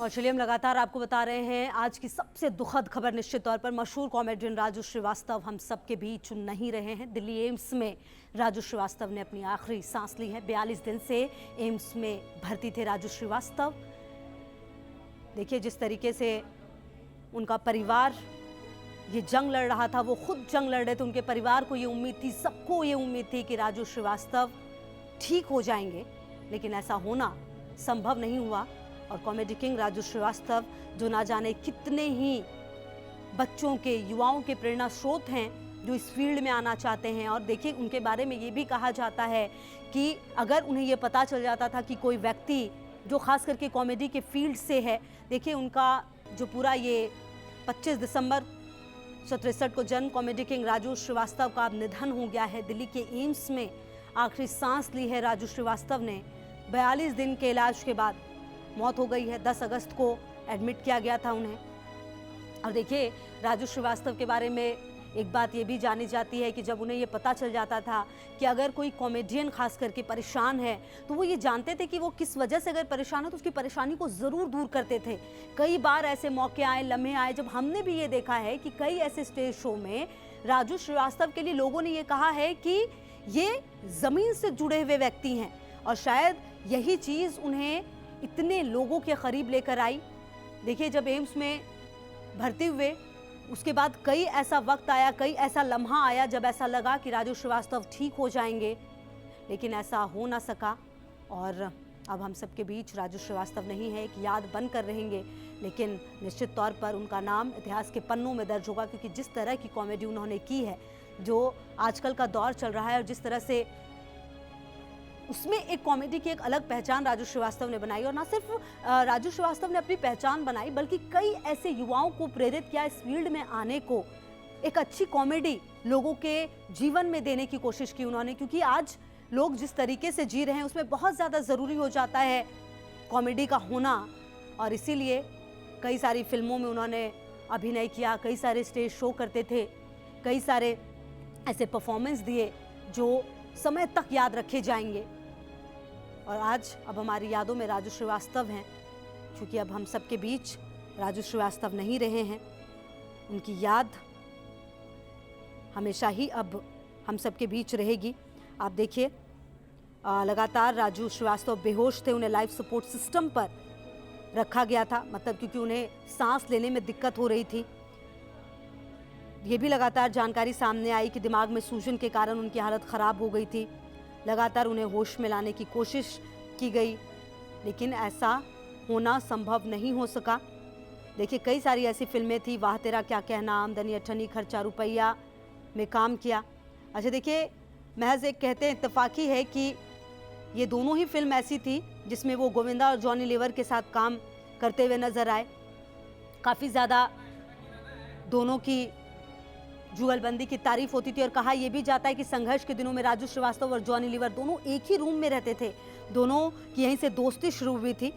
और चलिए हम लगातार आपको बता रहे हैं आज की सबसे दुखद खबर। निश्चित तौर पर मशहूर कॉमेडियन राजू श्रीवास्तव हम सबके बीच नहीं रहे हैं। दिल्ली एम्स में राजू श्रीवास्तव ने अपनी आखिरी सांस ली है। 42 दिन से एम्स में भर्ती थे राजू श्रीवास्तव। देखिए जिस तरीके से उनका परिवार ये जंग लड़ रहा था, वो खुद जंग लड़ रहे थे। उनके परिवार को ये उम्मीद थी, सबको ये उम्मीद थी कि राजू श्रीवास्तव ठीक हो जाएंगे, लेकिन ऐसा होना संभव नहीं हुआ। और कॉमेडी किंग राजू श्रीवास्तव जो ना जाने कितने ही बच्चों के, युवाओं के प्रेरणा स्रोत हैं जो इस फील्ड में आना चाहते हैं। और देखिए उनके बारे में ये भी कहा जाता है कि अगर उन्हें ये पता चल जाता था कि कोई व्यक्ति जो खास करके कॉमेडी के फील्ड से है, देखिए उनका जो पूरा ये 25 दिसंबर 1963 को जन्म कॉमेडी किंग राजू श्रीवास्तव का अब निधन हो गया है। दिल्ली के एम्स में आखिरी सांस ली है राजू श्रीवास्तव ने। 42 दिन के इलाज के बाद मौत हो गई है। 10 अगस्त को एडमिट किया गया था उन्हें। और देखिए राजू श्रीवास्तव के बारे में एक बात ये भी जानी जाती है कि जब उन्हें ये पता चल जाता था कि अगर कोई कॉमेडियन खास करके परेशान है, तो वो ये जानते थे कि वो किस वजह से अगर परेशान है तो उसकी परेशानी को ज़रूर दूर करते थे। कई बार ऐसे मौके आए, लम्हे आए जब हमने भी ये देखा है कि कई ऐसे स्टेज शो में राजू श्रीवास्तव के लिए लोगों ने ये कहा है कि ये ज़मीन से जुड़े हुए व्यक्ति हैं। और शायद यही चीज़ उन्हें इतने लोगों के करीब लेकर आई। देखिए जब एम्स में भर्ती हुए उसके बाद कई ऐसा वक्त आया, कई ऐसा लम्हा आया जब ऐसा लगा कि राजू श्रीवास्तव ठीक हो जाएंगे, लेकिन ऐसा हो ना सका। और अब हम सबके बीच राजू श्रीवास्तव नहीं है, एक याद बनकर रहेंगे, लेकिन निश्चित तौर पर उनका नाम इतिहास के पन्नों में दर्ज होगा, क्योंकि जिस तरह की कॉमेडी उन्होंने की है, जो आजकल का दौर चल रहा है, और जिस तरह से उसमें एक कॉमेडी की एक अलग पहचान राजू श्रीवास्तव ने बनाई। और ना सिर्फ राजू श्रीवास्तव ने अपनी पहचान बनाई, बल्कि कई ऐसे युवाओं को प्रेरित किया इस फील्ड में आने को। एक अच्छी कॉमेडी लोगों के जीवन में देने की कोशिश की उन्होंने, क्योंकि आज लोग जिस तरीके से जी रहे हैं उसमें बहुत ज़्यादा ज़रूरी हो जाता है कॉमेडी का होना। और इसीलिए कई सारी फिल्मों में उन्होंने अभिनय किया, कई सारे स्टेज शो करते थे, कई सारे ऐसे परफॉर्मेंस दिए जो समय तक याद रखे जाएंगे। और आज अब हमारी यादों में राजू श्रीवास्तव हैं, क्योंकि अब हम सबके बीच राजू श्रीवास्तव नहीं रहे हैं। उनकी याद हमेशा ही अब हम सबके बीच रहेगी। आप देखिए लगातार राजू श्रीवास्तव बेहोश थे, उन्हें लाइफ सपोर्ट सिस्टम पर रखा गया था, मतलब क्योंकि उन्हें सांस लेने में दिक्कत हो रही थी। ये भी लगातार जानकारी सामने आई कि दिमाग में सूजन के कारण उनकी हालत ख़राब हो गई थी। लगातार उन्हें होश में लाने की कोशिश की गई, लेकिन ऐसा होना संभव नहीं हो सका। देखिए कई सारी ऐसी फिल्में थी, वाह तेरा क्या कहना, आमदनी अठन्नी, खर्चा रुपया में काम किया। अच्छा देखिए महज एक कहते हैं इत्तेफाकी है कि ये दोनों ही फिल्म ऐसी थी जिसमें वो गोविंदा और जॉनी लीवर के साथ काम करते हुए नजर आए। काफ़ी ज़्यादा दोनों की जुगलबंदी की तारीफ होती थी, और कहा यह भी जाता है कि संघर्ष के दिनों में राजू श्रीवास्तव और जॉनी लीवर दोनों एक ही रूम में रहते थे। दोनों की यहीं से दोस्ती शुरू हुई थी।